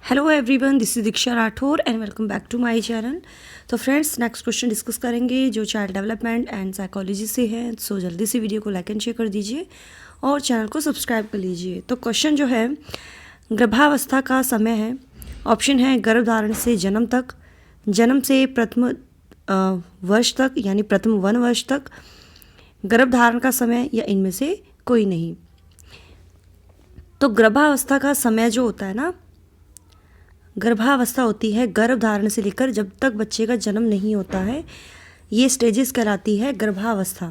Hello everyone, this is Diksha Rathore and welcome back to my channel. तो friends, next question discuss करेंगे जो child development and psychology से है। सो जल्दी से वीडियो को लाइक एंड शेयर कर दीजिए और चैनल को सब्सक्राइब कर लीजिए। तो क्वेश्चन जो है, गर्भावस्था का समय है। ऑप्शन है गर्भधारण से जन्म तक, जन्म से प्रथम वर्ष तक यानी प्रथम 1 वर्ष तक, गर्भधारण का समय या इनमें से कोई नहीं। तो गर्भावस्था का समय जो होता है ना, गर्भावस्था होती है गर्भधारण से लेकर जब तक बच्चे का जन्म नहीं होता है, ये स्टेजेस कहलाती है गर्भावस्था।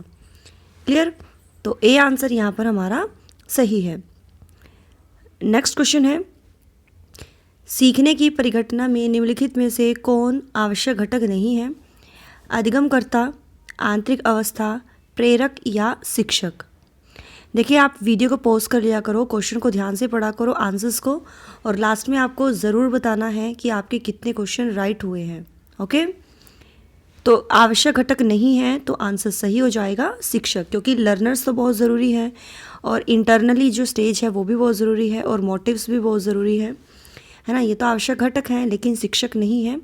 क्लियर? तो ए आंसर यहाँ पर हमारा सही है। नेक्स्ट क्वेश्चन है, सीखने की परिघटना में निम्नलिखित में से कौन आवश्यक घटक नहीं है? अधिगमकर्ता, आंतरिक अवस्था, प्रेरक या शिक्षक। देखिए, आप वीडियो को पॉज कर लिया करो, क्वेश्चन को ध्यान से पढ़ा करो, आंसर्स को, और लास्ट में आपको ज़रूर बताना है कि आपके कितने क्वेश्चन राइट हुए हैं। ओके? तो आवश्यक घटक नहीं है तो आंसर सही हो जाएगा शिक्षक, क्योंकि लर्नर्स तो बहुत ज़रूरी है और इंटरनली जो स्टेज है वो भी बहुत ज़रूरी है और मोटिव्स भी बहुत ज़रूरी है ना। ये तो आवश्यक घटक हैं लेकिन शिक्षक नहीं है।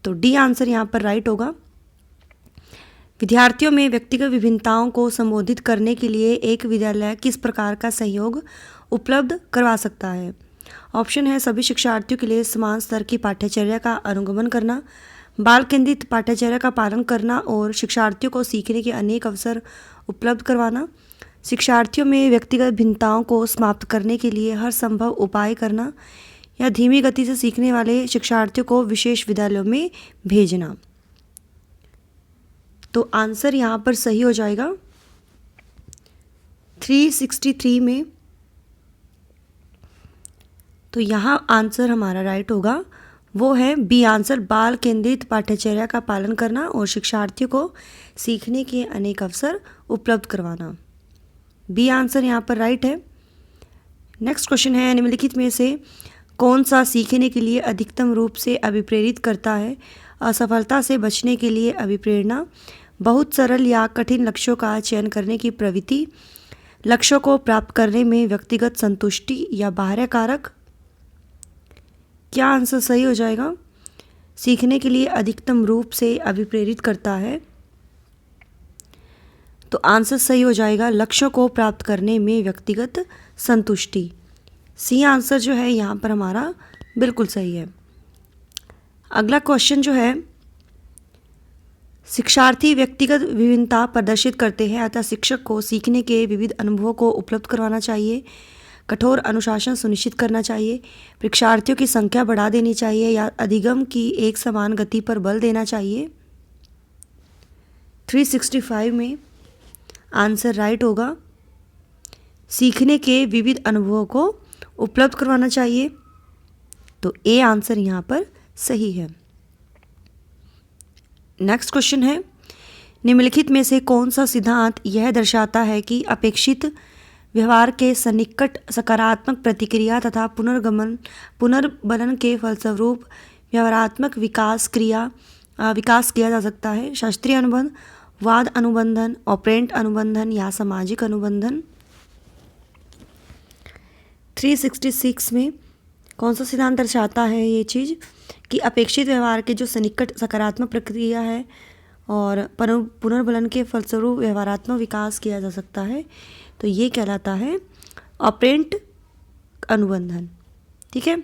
तो डी आंसर यहाँ पर राइट होगा। विद्यार्थियों में व्यक्तिगत विभिन्नताओं को संबोधित करने के लिए एक विद्यालय किस प्रकार का सहयोग उपलब्ध करवा सकता है? ऑप्शन है सभी शिक्षार्थियों के लिए समान स्तर की पाठ्यचर्या का अनुगमन करना, बाल केंद्रित पाठ्यचर्या का पालन करना और शिक्षार्थियों को सीखने के अनेक अवसर उपलब्ध करवाना, शिक्षार्थियों में व्यक्तिगत भिन्नताओं को समाप्त करने के लिए हर संभव उपाय करना, या धीमी गति से सीखने वाले शिक्षार्थियों को विशेष विद्यालयों में भेजना। तो आंसर यहाँ पर सही हो जाएगा 363 में। तो यहाँ आंसर हमारा राइट होगा, वो है बी आंसर, बाल केंद्रित पाठ्यचर्या का पालन करना और शिक्षार्थियों को सीखने के अनेक अवसर उपलब्ध करवाना। बी आंसर यहाँ पर राइट है। नेक्स्ट क्वेश्चन है, निम्नलिखित में से कौन सा सीखने के लिए अधिकतम रूप से अभिप्रेरित करता है? असफलता से बचने के लिए अभिप्रेरणा, बहुत सरल या कठिन लक्ष्यों का चयन करने की प्रवृत्ति, लक्ष्यों को प्राप्त करने में व्यक्तिगत संतुष्टि या बाह्य कारक। क्या आंसर सही हो जाएगा? सीखने के लिए अधिकतम रूप से अभिप्रेरित करता है, तो आंसर सही हो जाएगा लक्ष्यों को प्राप्त करने में व्यक्तिगत संतुष्टि। सी आंसर जो है यहाँ पर हमारा बिल्कुल सही है। अगला क्वेश्चन जो है, शिक्षार्थी व्यक्तिगत विभिन्नता प्रदर्शित करते हैं अतः शिक्षक को सीखने के विविध अनुभवों को उपलब्ध करवाना चाहिए, कठोर अनुशासन सुनिश्चित करना चाहिए, परीक्षार्थियों की संख्या बढ़ा देनी चाहिए, या अधिगम की एक समान गति पर बल देना चाहिए। 365 में आंसर राइट होगा, सीखने के विविध अनुभवों को उपलब्ध करवाना चाहिए। तो ए आंसर यहाँ पर सही है। नेक्स्ट क्वेश्चन है, निम्नलिखित में से कौन सा सिद्धांत यह दर्शाता है कि अपेक्षित व्यवहार के सन्निकट सकारात्मक प्रतिक्रिया तथा पुनर्बलन के फलस्वरूप व्यवहारात्मक विकास किया जा सकता है? शास्त्रीय अनुबंध, वाद अनुबंधन, ऑपरेंट अनुबंधन या सामाजिक अनुबंधन। 366 में कौन सा सिद्धांत दर्शाता है ये चीज़ कि अपेक्षित व्यवहार के जो सन्निकट सकारात्मक प्रक्रिया है और पुनर्बलन के फलस्वरूप व्यवहारात्मक विकास किया जा सकता है? तो ये कहलाता है ऑपरेंट अनुबंधन। ठीक है,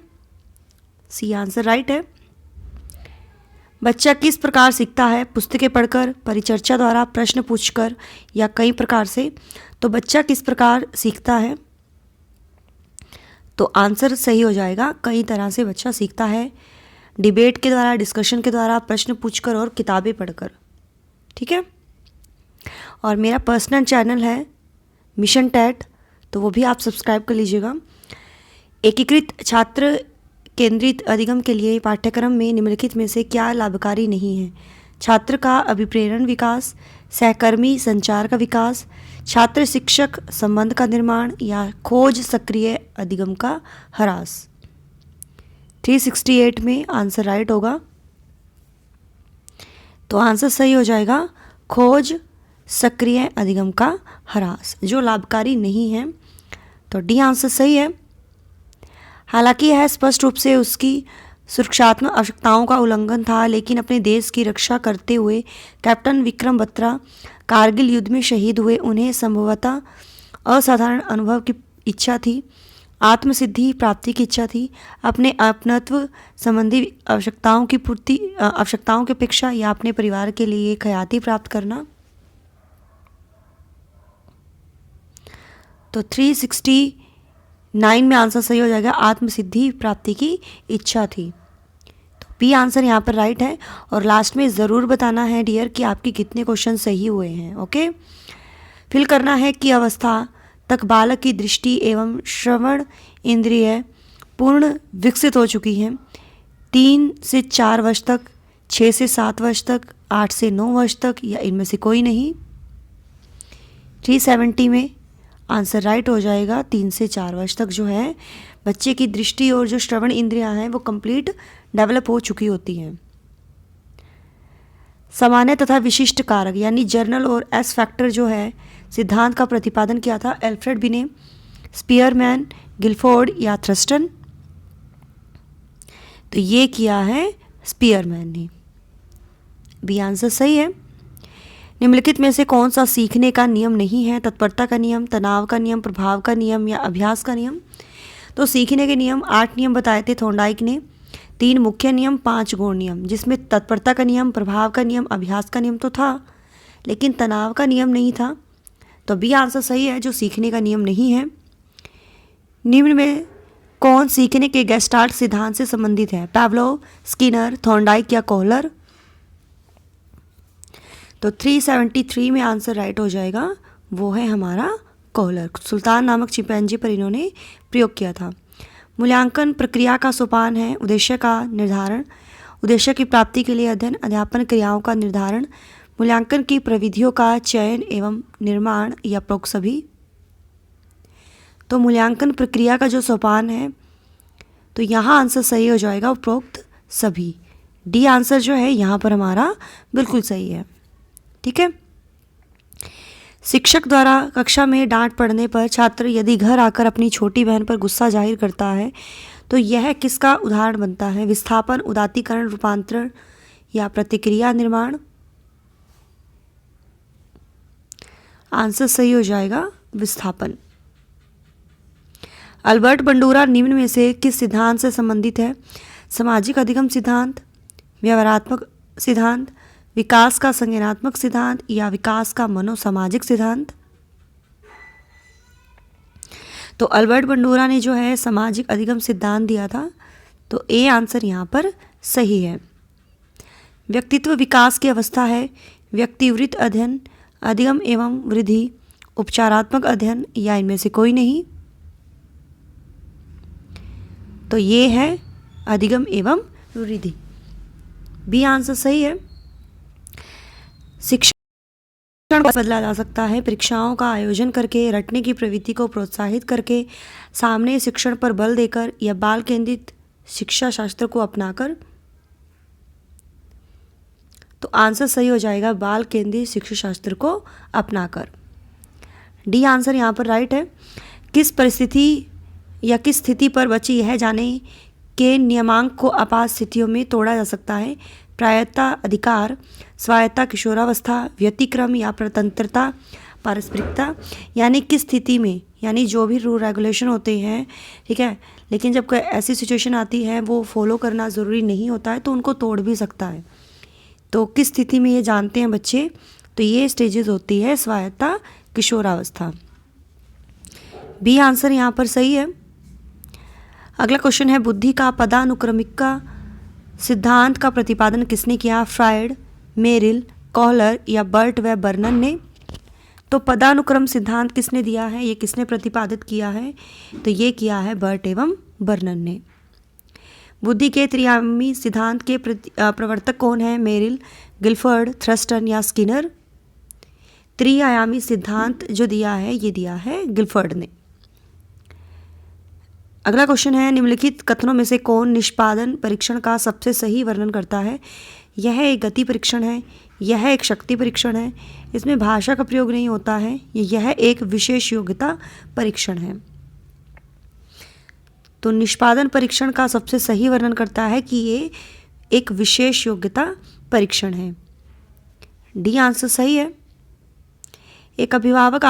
सी आंसर राइट है। बच्चा किस प्रकार सीखता है? पुस्तकें पढ़कर, परिचर्चा द्वारा, प्रश्न पूछकर या कई प्रकार से? तो बच्चा किस प्रकार सीखता है? तो आंसर सही हो जाएगा, कई तरह से बच्चा सीखता है, डिबेट के द्वारा, डिस्कशन के द्वारा, प्रश्न पूछकर और किताबें पढ़कर। ठीक है, और मेरा पर्सनल चैनल है मिशन टैट, तो वो भी आप सब्सक्राइब कर लीजिएगा। एकीकृत छात्र केंद्रित अधिगम के लिए पाठ्यक्रम में निम्नलिखित में से क्या लाभकारी नहीं है? छात्र का अभिप्रेरण विकास, सहकर्मी संचार का विकास, छात्र शिक्षक संबंध का निर्माण या खोज सक्रिय अधिगम का ह्रास। 368 में आंसर राइट होगा, तो आंसर सही हो जाएगा खोज सक्रिय अधिगम का ह्रास, जो लाभकारी नहीं है। तो डी आंसर सही है। हालांकि यह स्पष्ट रूप से उसकी सुरक्षात्मक आवश्यकताओं का उल्लंघन था, लेकिन अपने देश की रक्षा करते हुए कैप्टन विक्रम बत्रा कारगिल युद्ध में शहीद हुए। उन्हें संभवतः असाधारण अनुभव की इच्छा थी, आत्मसिद्धि प्राप्ति की इच्छा थी, अपने अपनत्व संबंधी आवश्यकताओं की अपेक्षा या अपने परिवार के लिए ख्याति प्राप्त करना। तो 369 में आंसर सही हो जाएगा, आत्मसिद्धि प्राप्ति की इच्छा थी। तो बी आंसर यहाँ पर राइट है। और लास्ट में ज़रूर बताना है डियर कि आपके कितने क्वेश्चन सही हुए हैं। ओके, फिल करना है कि अवस्था तक बालक की दृष्टि एवं श्रवण इंद्रिय पूर्ण विकसित हो चुकी हैं। 3 से 4 वर्ष तक, 6 से 7 वर्ष तक, 8 से 9 वर्ष तक, या इनमें से कोई नहीं। 370 में आंसर राइट हो जाएगा। 3 से 4 वर्ष तक जो है बच्चे की दृष्टि और जो श्रवण इंद्रियां हैं वो कंप्लीट डेवलप हो चुकी होती हैं। सामान्य तथा विशिष्ट कारक यानी जर्नल और एस फैक्टर जो है सिद्धांत का प्रतिपादन किया था एल्फ्रेड बी ने, स्पीयरमैन, गिलफोर्ड या थ्रस्टन। तो ये किया है स्पीयरमैन ने। बी आंसर सही है। निम्नलिखित में से कौन सा सीखने का नियम नहीं है? तत्परता का नियम, तनाव का नियम, प्रभाव का नियम या अभ्यास का नियम। तो सीखने के नियम 8 नियम बताए थे थॉर्नडाइक ने, 3 मुख्य नियम, 5 गौण नियम, जिसमें तत्परता का नियम, प्रभाव का नियम, अभ्यास का नियम तो था, लेकिन तनाव का नियम नहीं था। तो बी आंसर सही है, जो सीखने का नियम नहीं है। निम्न में कौन सीखने के गेस्टाल्ट सिद्धांत से संबंधित है? पावलोव, स्किनर, थॉर्नडाइक या कोहलर। तो 373 में आंसर राइट हो जाएगा, वो है हमारा कोहलर। सुल्तान नामक चिंपैंजी पर इन्होंने प्रयोग किया था। मूल्यांकन प्रक्रिया का सोपान है उद्देश्य का निर्धारण, उद्देश्य की प्राप्ति के लिए अध्ययन, अध्यापन क्रियाओं का निर्धारण, मूल्यांकन की प्रविधियों का चयन एवं निर्माण या उपरोक्त सभी। तो मूल्यांकन प्रक्रिया का जो सोपान है तो यहाँ आंसर सही हो जाएगा उपरोक्त सभी। डी आंसर जो है यहाँ पर हमारा बिल्कुल सही है। ठीक है। शिक्षक द्वारा कक्षा में डांट पड़ने पर छात्र यदि घर आकर अपनी छोटी बहन पर गुस्सा जाहिर करता है तो यह किसका उदाहरण बनता है? विस्थापन, उदात्तीकरण, रूपांतरण या प्रतिक्रिया निर्माण। आंसर सही हो जाएगा विस्थापन। अल्बर्ट बंडूरा निम्न में से किस सिद्धांत से संबंधित है? सामाजिक अधिगम सिद्धांत, व्यवहारात्मक सिद्धांत, विकास का संज्ञानात्मक सिद्धांत या विकास का मनोसामाजिक सिद्धांत। तो अल्बर्ट बंडूरा ने जो है सामाजिक अधिगम सिद्धांत दिया था, तो ए आंसर यहाँ पर सही है। व्यक्तित्व विकास की अवस्था है व्यक्तिवृत्त अध्ययन, अधिगम एवं वृद्धि, उपचारात्मक अध्ययन या इनमें से कोई नहीं। तो ये है अधिगम एवं वृद्धि। बी आंसर सही है। शिक्षण को बदला जा सकता है परीक्षाओं का आयोजन करके, रटने की प्रवृत्ति को प्रोत्साहित करके, सामने शिक्षण पर बल देकर या बाल केंद्रित शिक्षा शास्त्र को अपनाकर। तो आंसर सही हो जाएगा बाल केंद्रित शिक्षा शास्त्र को अपनाकर। डी आंसर यहाँ पर राइट है। किस परिस्थिति या किस स्थिति पर बच्चे यह जाने के नियमांक को आपात स्थितियों में तोड़ा जा सकता है? प्रायत्ता, अधिकार, स्वायत्ता, किशोरावस्था, व्यतिक्रम या स्वतंत्रता, पारस्परिकता। यानी किस स्थिति में, यानी जो भी रूल रेगुलेशन होते हैं, ठीक है, लेकिन जब कोई ऐसी सिचुएशन आती है वो फॉलो करना ज़रूरी नहीं होता है तो उनको तोड़ भी सकता है। तो किस स्थिति में ये जानते हैं बच्चे? तो ये स्टेजेस होती है स्वायत्ता, किशोरावस्था। बी आंसर यहाँ पर सही है। अगला क्वेश्चन है बुद्धि का पदानुक्रमिक का सिद्धांत का प्रतिपादन किसने किया? फ्रायड, मेरिल, कोहलर या बर्ट व बर्नन ने। तो पदानुक्रम सिद्धांत किसने दिया है, ये किसने प्रतिपादित किया है? तो ये किया है बर्ट एवं बर्नन ने। बुद्धि के त्रिआयामी सिद्धांत के प्रवर्तक कौन है? मेरिल, गिलफर्ड, थ्रस्टन या स्किनर। त्रिआयामी सिद्धांत जो दिया है ये दिया है गिलफर्ड ने। अगला क्वेश्चन है निम्नलिखित कथनों में से कौन निष्पादन परीक्षण का सबसे सही वर्णन करता है? यह एक गति परीक्षण है, यह एक शक्ति परीक्षण है, इसमें भाषा का प्रयोग नहीं होता है, यह एक विशेष योग्यता परीक्षण है। तो निष्पादन परीक्षण का सबसे सही वर्णन करता है कि ये एक विशेष योग्यता परीक्षण है। डी आंसर सही है। एक अभिभावक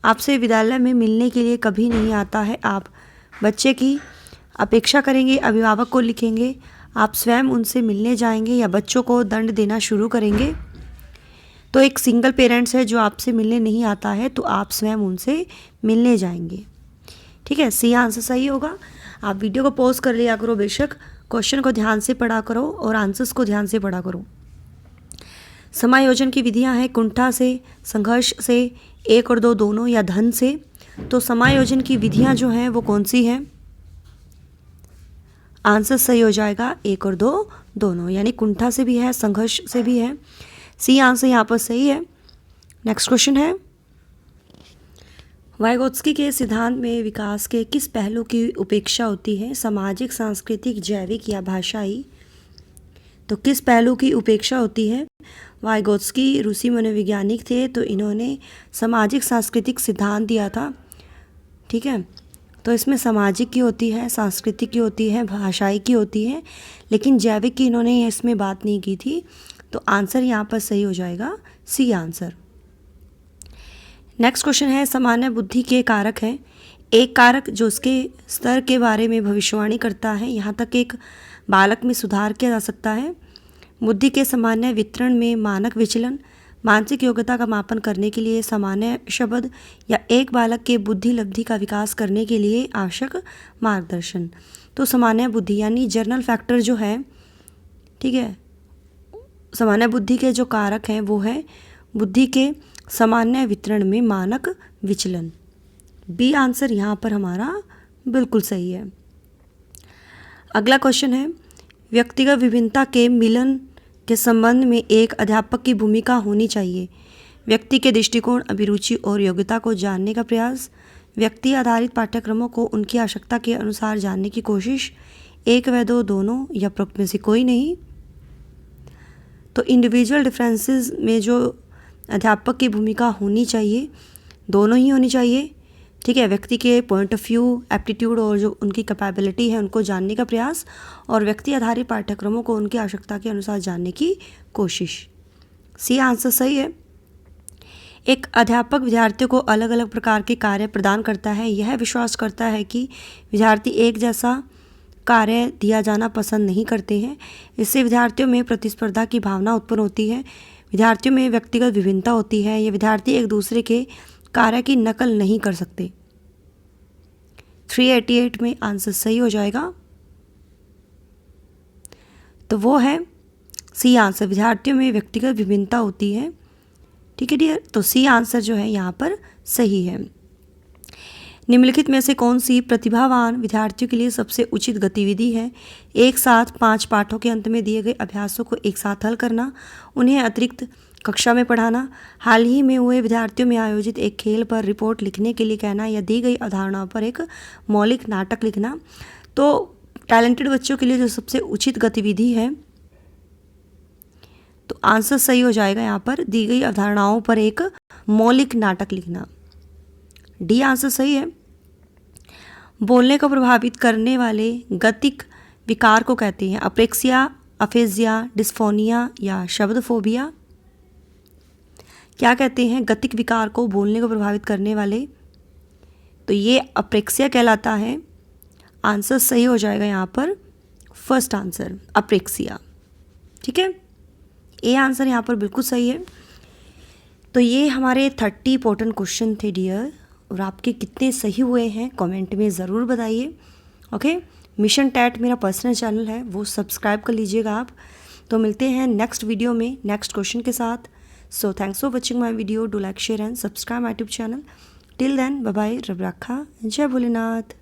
आपसे विद्यालय में मिलने के लिए कभी नहीं आता है। आप बच्चे की अपेक्षा करेंगे, अभिभावक को लिखेंगे, आप स्वयं उनसे मिलने जाएंगे या बच्चों को दंड देना शुरू करेंगे। तो एक सिंगल पेरेंट्स है जो आपसे मिलने नहीं आता है, तो आप स्वयं उनसे मिलने जाएंगे। ठीक है, सी आंसर सही होगा। आप वीडियो को पॉज कर लिया करो, बेशक क्वेश्चन को ध्यान से पढ़ा करो और आंसर्स को ध्यान से पढ़ा करो। समायोजन की विधियां हैं कुंठा से, संघर्ष से, 1 और 2 दोनों या धन से। तो समायोजन की विधियां जो हैं वो कौन सी हैं? आंसर सही हो जाएगा 1 और 2 दोनों, यानी कुंठा से भी है, संघर्ष से भी है। सी आंसर यहाँ पर सही है। नेक्स्ट क्वेश्चन है, वाइगोत्स्की के सिद्धांत में विकास के किस पहलू की उपेक्षा होती है? सामाजिक, सांस्कृतिक, जैविक या भाषाई? तो किस पहलू की उपेक्षा होती है? वाइगोत्स्की रूसी मनोवैज्ञानिक थे, तो इन्होंने सामाजिक सांस्कृतिक सिद्धांत दिया था। ठीक है, तो इसमें सामाजिक की होती है, सांस्कृतिक की होती है, भाषाई की होती है, लेकिन जैविक की इन्होंने इसमें बात नहीं की थी। तो आंसर यहाँ पर सही हो जाएगा सी आंसर। नेक्स्ट क्वेश्चन है, सामान्य बुद्धि के कारक हैं। एक कारक जो उसके स्तर के बारे में भविष्यवाणी करता है, यहाँ तक एक बालक में सुधार किया जा सकता है। बुद्धि के सामान्य वितरण में मानक विचलन, मानसिक योग्यता का मापन करने के लिए सामान्य शब्द या एक बालक के बुद्धि लब्धि का विकास करने के लिए आवश्यक मार्गदर्शन। तो सामान्य बुद्धि यानी जर्नल फैक्टर जो है, ठीक है, सामान्य बुद्धि के जो कारक हैं वो है बुद्धि के सामान्य वितरण में मानक विचलन। बी आंसर यहाँ पर हमारा बिल्कुल सही है। अगला क्वेश्चन है, व्यक्तिगत विभिन्नता के मिलन के संबंध में एक अध्यापक की भूमिका होनी चाहिए। व्यक्ति के दृष्टिकोण, अभिरुचि और योग्यता को जानने का प्रयास, व्यक्ति आधारित पाठ्यक्रमों को उनकी आवश्यकता के अनुसार जानने की कोशिश, 1 व 2 दोनों या प्रमुख में से कोई नहीं। तो इंडिविजुअल डिफरेंसेस में जो अध्यापक की भूमिका होनी चाहिए, दोनों ही होनी चाहिए। ठीक है, व्यक्ति के पॉइंट ऑफ व्यू, एप्टीट्यूड और जो उनकी कैपेबिलिटी है उनको जानने का प्रयास, और व्यक्ति आधारित पाठ्यक्रमों को उनकी आवश्यकता के अनुसार जानने की कोशिश। सी आंसर सही है। एक अध्यापक विद्यार्थियों को अलग अलग प्रकार के कार्य प्रदान करता है। यह विश्वास करता है कि विद्यार्थी एक जैसा कार्य दिया जाना पसंद नहीं करते हैं। इससे विद्यार्थियों में प्रतिस्पर्धा की भावना उत्पन्न होती है। विद्यार्थियों में व्यक्तिगत विभिन्नता होती है। ये विद्यार्थी एक दूसरे के कार्य की नकल नहीं कर सकते। 388 में आंसर सही हो जाएगा। तो वो है सी आंसर, विद्यार्थियों में व्यक्तिगत विभिन्नता होती है। ठीक है डियर, तो सी आंसर जो है यहाँ पर सही है। निम्नलिखित में से कौन सी प्रतिभावान विद्यार्थियों के लिए सबसे उचित गतिविधि है? एक साथ 5 पाठों के अंत में दिए गए अभ्यासों को एक साथ हल करना, उन्हें अतिरिक्त कक्षा में पढ़ाना, हाल ही में हुए विद्यार्थियों में आयोजित एक खेल पर रिपोर्ट लिखने के लिए कहना, या दी गई अवधारणाओं पर एक मौलिक नाटक लिखना। तो टैलेंटेड बच्चों के लिए जो सबसे उचित गतिविधि है, तो आंसर सही हो जाएगा यहाँ पर, दी गई अवधारणाओं पर एक मौलिक नाटक लिखना। डी आंसर सही है। बोलने को प्रभावित करने वाले गतिक विकार को कहते हैं अप्रेक्सिया, अफेजिया, डिस्फोनिया या शब्द फोबिया। क्या कहते हैं गतिक विकार को बोलने को प्रभावित करने वाले? तो ये अप्रेक्सिया कहलाता है। आंसर सही हो जाएगा यहाँ पर फर्स्ट आंसर, अप्रेक्सिया। ठीक है, ए आंसर यहाँ पर बिल्कुल सही है। तो ये हमारे 30 इंपॉर्टेंट क्वेश्चन थे डियर, और आपके कितने सही हुए हैं कमेंट में ज़रूर बताइए। ओके, मिशन टैट मेरा पर्सनल चैनल है, वो सब्सक्राइब कर लीजिएगा आप। तो मिलते हैं नेक्स्ट वीडियो में नेक्स्ट क्वेश्चन के साथ। So thanks for watching my video, do like, share and subscribe my YouTube channel. Till then, bye bye, रब रखा, जय भोलेनाथ।